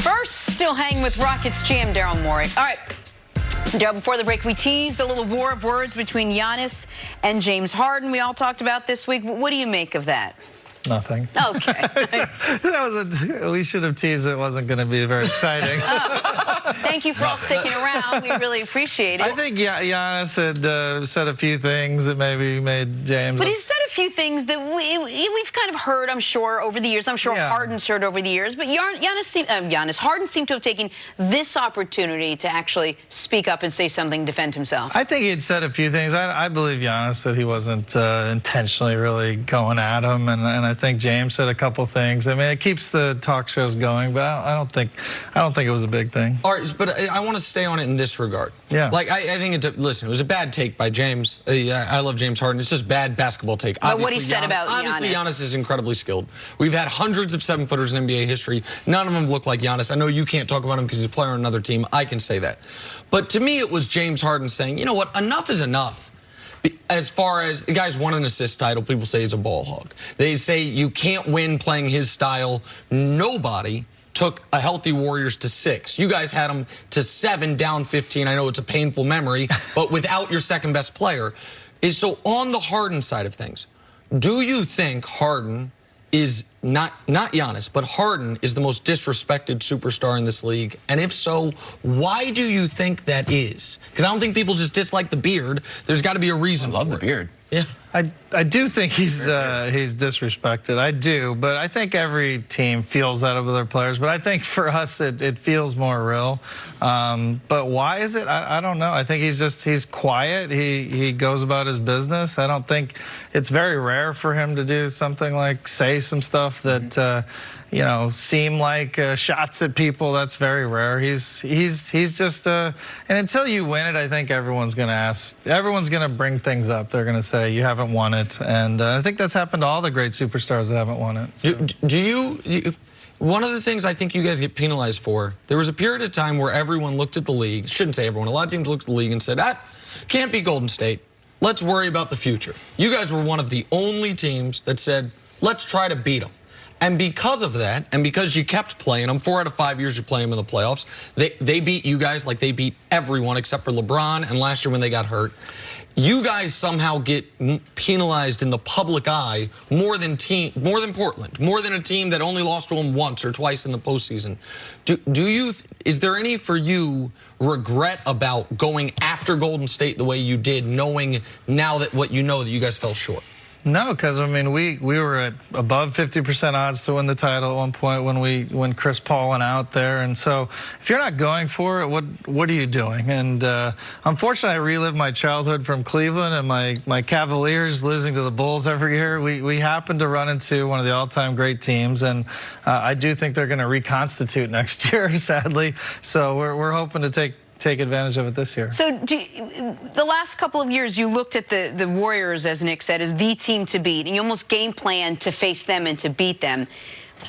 First, still hanging with Rockets GM Daryl Morey. All right. Daryl, before the break, we teased a little war of words between Giannis and James Harden we all talked about this week. What do you make of that? Nothing. Okay. We should have teased it wasn't going to be very exciting. Thank you for all sticking around. We really appreciate it. I think Giannis had said a few things that maybe made James. But he said a few things that we've kind of heard, I'm sure, over the years. I'm sure Harden's heard over the years. But Harden seemed to have taken this opportunity to actually speak up and say something, defend himself. I think he had said a few things. I believe Giannis that he wasn't intentionally really going at him, and I think James said a couple things. I mean, it keeps the talk shows going, but I don't think it was a big thing. All right, but I want to stay on it in this regard. Yeah. Like, I think listen, it was a bad take by James. I love James Harden. It's just bad basketball take. But what he said about Giannis. Obviously, Giannis is incredibly skilled. We've had hundreds of 7-footers in NBA history. None of them look like Giannis. I know you can't talk about him because he's a player on another team. I can say that. But to me, it was James Harden saying, you know what, enough is enough. As far as the guy's won an assist title, people say he's a ball hog. They say you can't win playing his style. Nobody took a healthy Warriors to 6. You guys had them to 7, down 15. I know it's a painful memory, but without your second best player. So on the Harden side of things, do you think Harden is not Giannis, but Harden is the most disrespected superstar in this league? And if so, why do you think that is? Because I don't think people just dislike the beard. There's got to be a reason. I love the beard. Yeah. I do think he's disrespected. I do, but I think every team feels that of their players. But I think for us, it feels more real. But why is it? I don't know. I think he's quiet. He goes about his business. I don't think it's very rare for him to do something like say some stuff that you know, seem like shots at people. That's very rare. He's just and until you win it, I think everyone's going to bring things up. They're going to say you haven't won it, and I think that's happened to all the great superstars that haven't won it. So. Do you one of the things I think you guys get penalized for, there was a period of time where everyone looked at the league, shouldn't say everyone, a lot of teams looked at the league and said, can't be Golden State. Let's worry about the future. You guys were one of the only teams that said, let's try to beat them. And because of that, and because you kept playing them, 4 out of 5 years you play them in the playoffs, they beat you guys like they beat everyone except for LeBron, and last year when they got hurt. You guys somehow get penalized in the public eye more than Portland, more than a team that only lost to them once or twice in the postseason. Is there any for you regret about going after Golden State the way you did, knowing now that what you know that you guys fell short? No, because I mean we were at above 50% odds to win the title at one point when Chris Paul went out there, and so if you're not going for it, what are you doing? And unfortunately, I relived my childhood from Cleveland and my Cavaliers losing to the Bulls every year. We happened to run into one of the all-time great teams, and I do think they're going to reconstitute next year, sadly. So we're hoping to take advantage of it this year. So the last couple of years, you looked at the Warriors, as Nick said, as the team to beat, and you almost game planned to face them and to beat them.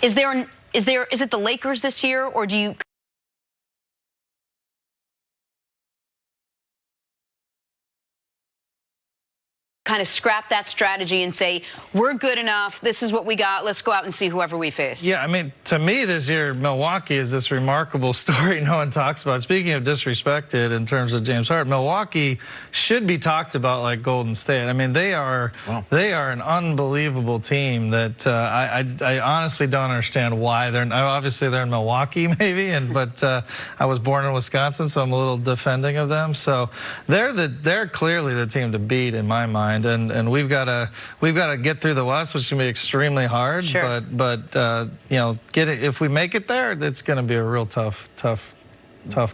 Is it the Lakers this year, or do you kind of scrap that strategy and say, we're good enough, this is what we got, let's go out and see whoever we face? Yeah, I mean, to me this year, Milwaukee is this remarkable story no one talks about. Speaking of disrespected in terms of James Harden, Milwaukee should be talked about like Golden State. I mean, they are an unbelievable team that I honestly don't understand why. Obviously they're in Milwaukee maybe, but I was born in Wisconsin, so I'm a little defending of them. So they're clearly the team to beat in my mind. And we've got to get through the West, which can be extremely hard. Sure. But you know, if we make it there, it's going to be a real tough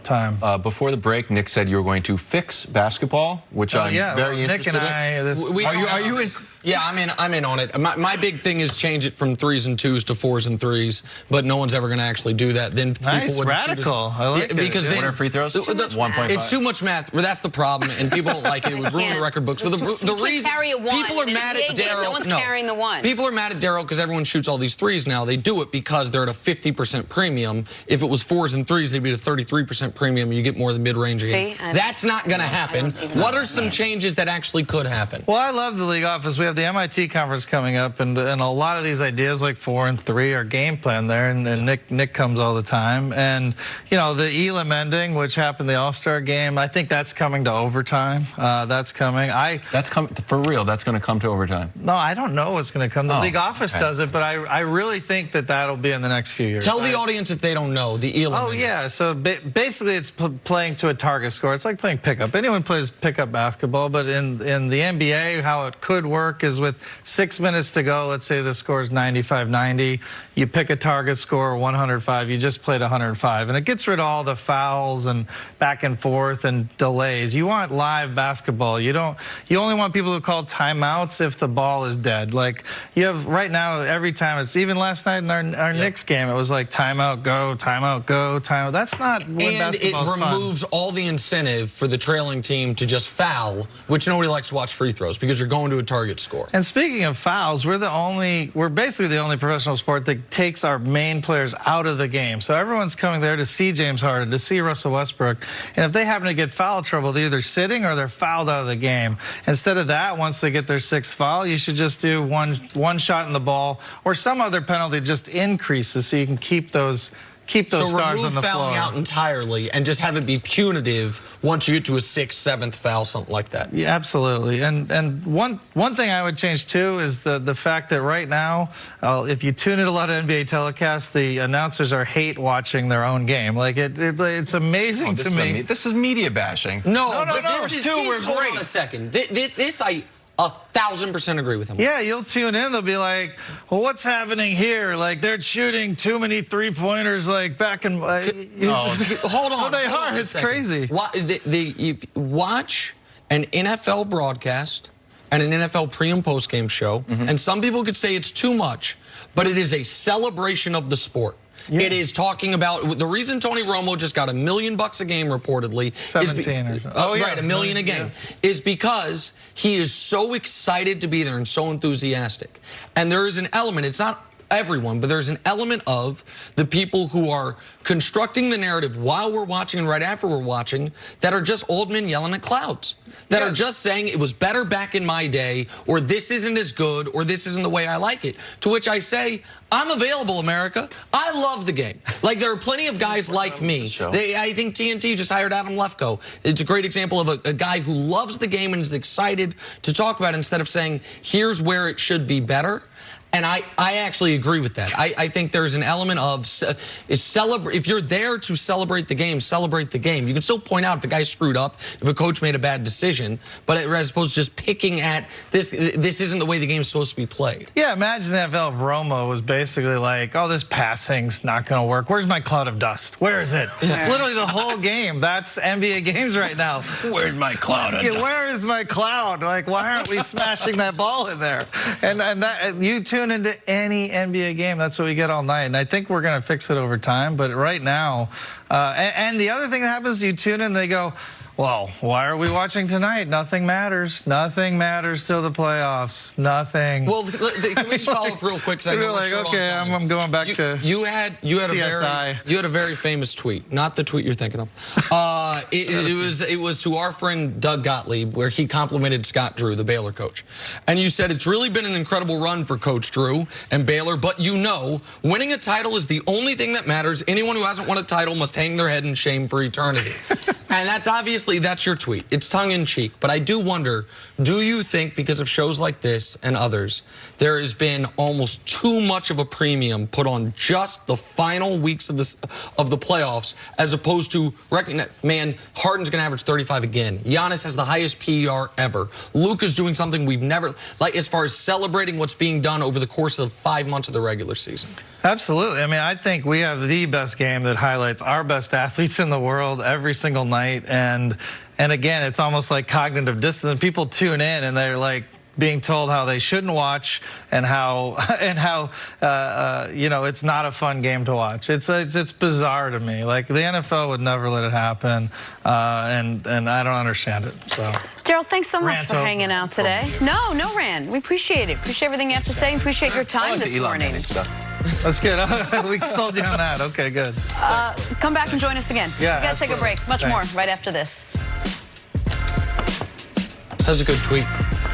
time. Before the break, Nick said you were going to fix basketball, which I'm very interested in. Are you in? Yeah, I'm in on it. My big thing is change it from 3s and 2s to 4s and 3s, but no one's ever going to actually do that. Then nice, radical. I like it. Because then, what are free throws? 1.5. It's too much math. Well, that's the problem, and people don't like it. It would ruin the record books. But the reason people are mad at Daryl. No one's carrying the one. People are mad at Daryl because everyone shoots all these 3s now. They do it because they're at a 50% premium. If it was 4s and 3s, they'd be at a 33% premium. You get more of the mid-range again. That's not going to happen. What are some changes that actually could happen? Well, I love the league office. We have have the MIT conference coming up, and a lot of these ideas like 4 and 3 are game plan there, and Nick comes all the time. And, you know, the Elam ending, which happened the All-Star game, I think that's coming to overtime. That's coming. That's coming for real. That's going to come to overtime. No, I don't know what's going to come. The league office does it, but I really think that that'll be in the next few years. Tell the audience if they don't know the Elam. Oh, yeah. So basically it's playing to a target score. It's like playing pickup. Anyone plays pickup basketball, but in the NBA, how it could work is with 6 minutes to go, let's say the score is 95-90, you pick a target score 105, you just played 105, and it gets rid of all the fouls and back and forth and delays. You want live basketball. You only want people to call timeouts if the ball is dead. Like you have right now, every time, it's even last night in our Knicks game, it was like timeout, go, timeout, go, timeout. That's not what basketball's fun. And it removes all the incentive for the trailing team to just foul, which nobody likes to watch free throws because you're going to a target score. And speaking of fouls, we're basically the only professional sport that takes our main players out of the game. So everyone's coming there to see James Harden, to see Russell Westbrook, and if they happen to get foul trouble, they're either sitting or they're fouled out of the game. Instead of that, once they get their 6th foul, you should just do one shot in the ball or some other penalty just increases so you can keep those stars on the floor. So remove fouling out entirely and just have it be punitive once you get to a 6th, 7th foul, something like that. Yeah, absolutely. And one thing I would change too is the fact that right now, if you tune in a lot of NBA telecasts, the announcers hate watching their own game. Like it's amazing to me. This is media bashing. No. This is hold on a second. This I 1,000% agree with him. Yeah, you'll tune in. They'll be like, well, what's happening here? Like, they're shooting too many three-pointers, like, back in... Hold on. Oh, they are. It's crazy. You watch an NFL broadcast and an NFL pre- and post-game show, and some people could say it's too much, but it is a celebration of the sport. Yeah. It is talking about the reason Tony Romo just got $1 million a game reportedly. 17 or so. Right, $1 million a game is because he is so excited to be there and so enthusiastic. And there is an element. It's not everyone, but there's an element of the people who are constructing the narrative while we're watching and right after we're watching that are just old men yelling at clouds, that are just saying it was better back in my day, or this isn't as good, or this isn't the way I like it. To which I say, I'm available, America. I love the game. Like, there are plenty of guys like me. I think TNT just hired Adam Lefkoe. It's a great example of a guy who loves the game and is excited to talk about it instead of saying, here's where it should be better. And I actually agree with that. I think there's an element of if you're there to celebrate the game, celebrate the game. You can still point out if a guy screwed up, if a coach made a bad decision, but as opposed to just picking at this isn't the way the game's supposed to be played. Yeah, imagine the NFL if Romo was basically like, oh, this passing's not going to work. Where's my cloud of dust? Where is it? Yeah. Literally the whole game. That's NBA games right now. Where's my cloud of dust? Where is my cloud? Like, why aren't we smashing that ball in there? And that you tune into any NBA game, that's what we get all night. And I think we're going to fix it over time. But right now, and the other thing that happens, you tune in, they go, well, why are we watching tonight? Nothing matters. Nothing matters till the playoffs. Nothing. Well, can we just follow up real quick? You're like, okay, I'm going back to you had a very famous tweet, not the tweet you're thinking of. It was to our friend Doug Gottlieb, where he complimented Scott Drew, the Baylor coach, and you said it's really been an incredible run for Coach Drew and Baylor, but winning a title is the only thing that matters. Anyone who hasn't won a title must hang their head in shame for eternity. And that's your tweet. It's tongue-in-cheek. But I do wonder, do you think because of shows like this and others, there has been almost too much of a premium put on just the final weeks of the playoffs as opposed to, man, Harden's going to average 35 again. Giannis has the highest PER ever. Luka's doing something we've never, like as far as celebrating what's being done over the course of 5 months of the regular season. Absolutely. I mean, I think we have the best game that highlights our best athletes in the world every single night. And again, it's almost like cognitive dissonance. People tune in and they're like being told how they shouldn't watch and how it's not a fun game to watch. It's bizarre to me. Like the NFL would never let it happen, and I don't understand it. So. Daryl, thanks so much for hanging out today. No rant. We appreciate it. Appreciate everything you have to say. Appreciate your time this morning. That's good. We sold you on that. Okay, good. Come back and join us again. Yeah, you guys take a break. Much more right after this. That's a good tweet.